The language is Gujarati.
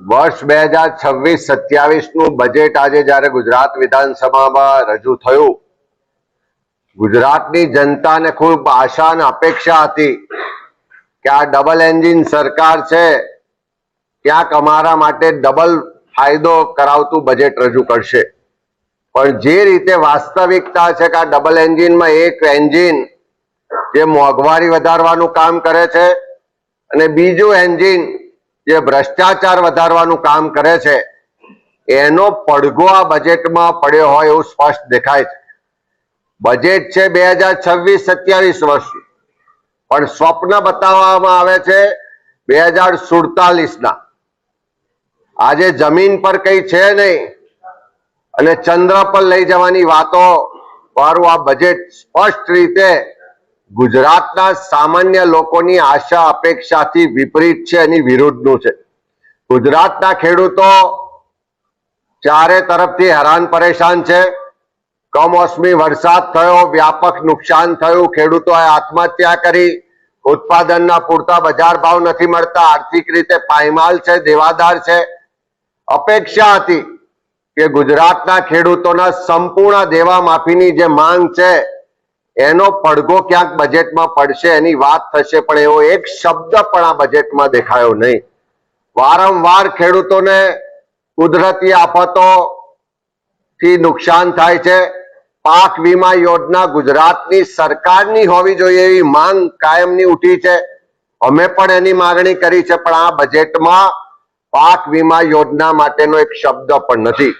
વર્ષ 2026-27 નું બજેટ આજે જ્યારે ગુજરાત વિધાનસભામાં રજૂ થયું, ગુજરાતની જનતાને ખૂબ આશા અને અપેક્ષા હતી કે આ ડબલ એન્જિન સરકાર છે, ક્યાંક અમારા માટે ડબલ ફાયદો કરાવતું બજેટ રજૂ કરશે. પણ જે રીતે વાસ્તવિકતા છે કે આ ડબલ એન્જિનમાં એક એન્જિન જે મોંઘવારી વધારવાનું કામ કરે છે અને બીજું એન્જિન જે ભ્રષ્ટાચાર વધારવાનું કામ કરે છે, એનો પડઘો આ બજેટમાં પડ્યો હોય એવું સ્પષ્ટ દેખાય છે. બજેટ છે 2026-27 વર્ષનું, પણ સ્વપ્ન બતાવવામાં આવે છે 2047ના. આજે જમીન પર કઈ છે નહીં અને ચંદ્ર પર લઈ જવાની વાતો વાળું આ બજેટ સ્પષ્ટ રીતે ગુજરાતના સામાન્ય લોકોની આશા અપેક્ષાથી વિપરીત છે, એની વિરુદ્ધનું છે. ગુજરાતના ખેડૂતો ચારે તરફથી હેરાન પરેશાન છે. કમોસમી વરસાદ થયો, વ્યાપક નુકસાન થયું, ખેડૂતોએ આત્મહત્યા કરી, ઉત્પાદનના પૂરતા બજાર ભાવ નથી મળતા, આર્થિક રીતે પાયમાલ છે, દેવાદાર છે. અપેક્ષા હતી કે ગુજરાતના ખેડૂતોના સંપૂર્ણ દેવા માફીની જે માંગ છે એનો પડઘો ક્યાંક બજેટમાં પડશે, એની વાત થશે, પણ એવો એક શબ્દ પણ આ બજેટમાં દેખાયો નહીં. વારંવાર ખેડૂતોને કુદરતી આફતોથી નુકસાન થાય છે. પાક વીમા યોજના ગુજરાતની સરકારની હોવી જોઈએ એવી માંગ કાયમની ઉઠી છે. અમે પણ એની માંગણી કરી છે, પણ આ બજેટમાં પાક વીમા યોજના માટેનો એક શબ્દ પણ નથી.